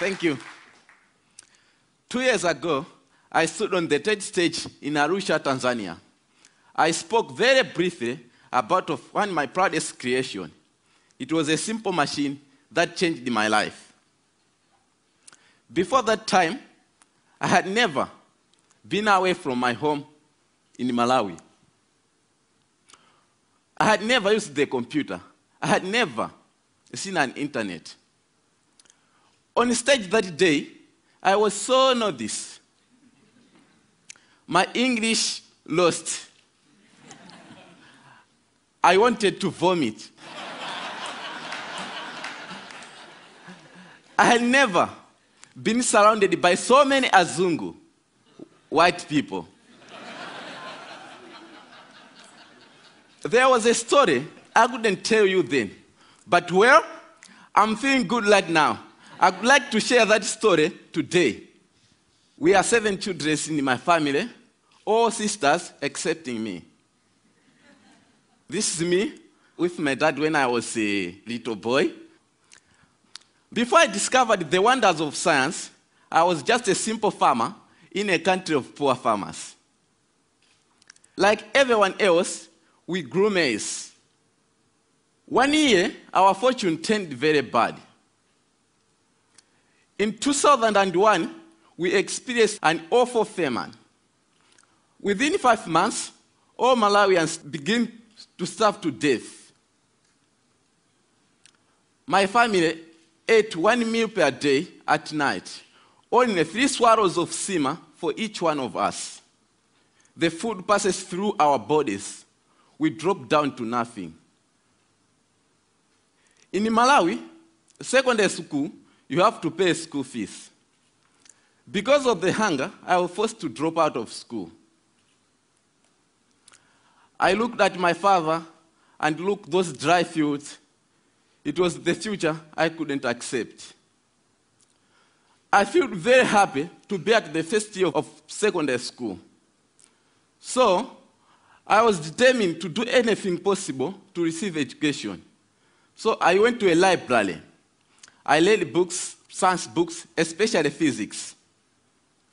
Thank you. 2 years ago, I stood on the TED stage in Arusha, Tanzania. I spoke very briefly about one of my proudest creations. It was a simple machine that changed my life. Before that time, I had never been away from my home in Malawi. I had never used the computer. I had never seen an internet. On stage that day, I was so noticed. My English lost. I wanted to vomit. I had never been surrounded by so many Azungu, white people. There was a story I couldn't tell you then, but well, I'm feeling good right now. I'd like to share that story today. We are 7 children in my family, all sisters excepting me. This is me with my dad when I was a little boy. Before I discovered the wonders of science, I was just a simple farmer in a country of poor farmers. Like everyone else, we grew maize. One year, our fortune turned very bad. In 2001, we experienced an awful famine. Within 5 months, all Malawians began to starve to death. My family ate 1 meal per day at night, only 3 swallows of sima for each one of us. The food passes through our bodies. We drop down to nothing. In Malawi, secondary school, you have to pay school fees. Because of the hunger, I was forced to drop out of school. I looked at my father and looked those dry fields. It was the future I couldn't accept. I felt very happy to be at the first year of secondary school. So, I was determined to do anything possible to receive education. So I went to a library. I read books, science books, especially physics.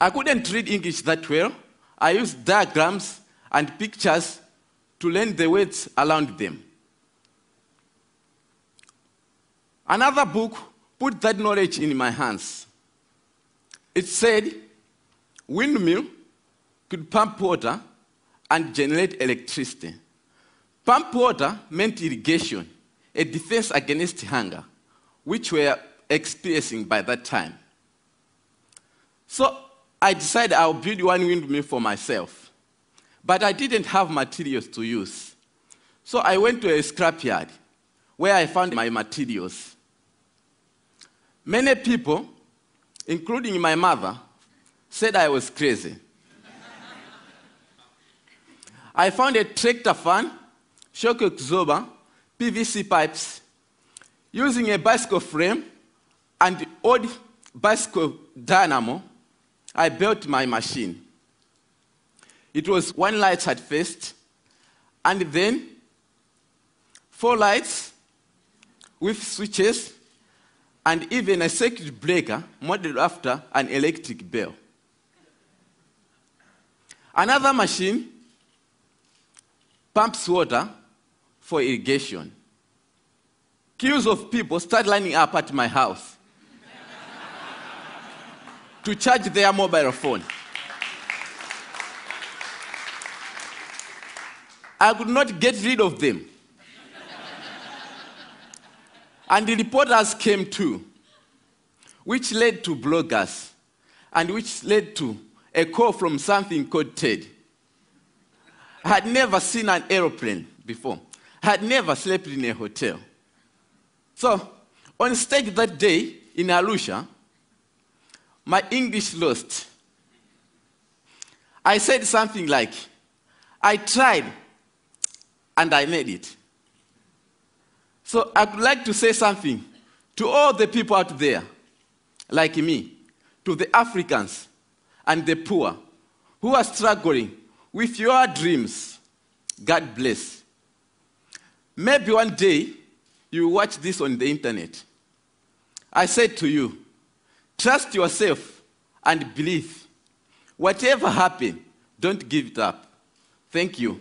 I couldn't read English that well. I used diagrams and pictures to learn the words around them. Another book put that knowledge in my hands. It said, windmill could pump water and generate electricity. Pump water meant irrigation, a defense against hunger, which we were experiencing by that time. So I decided I'll build one windmill for myself. But I didn't have materials to use. So I went to a scrapyard where I found my materials. Many people, including my mother, said I was crazy. I found a tractor fan, shock absorber, PVC pipes. Using a bicycle frame and old bicycle dynamo, I built my machine. It was 1 light at first, and then 4 lights with switches, and even a circuit breaker modeled after an electric bell. Another machine pumps water for irrigation. Queues of people start lining up at my house to charge their mobile phone. I could not get rid of them. And the reporters came too, which led to bloggers, and which led to a call from something called TED. I had never seen an aeroplane before. I had never slept in a hotel. So, on stage that day in Arusha, my English lost. I said something like, I tried and I made it. So I would like to say something to all the people out there, like me, to the Africans and the poor who are struggling with your dreams. God bless. Maybe one day you will watch this on the internet. I said to you, Trust yourself and believe. Whatever happens, don't give it up. Thank you.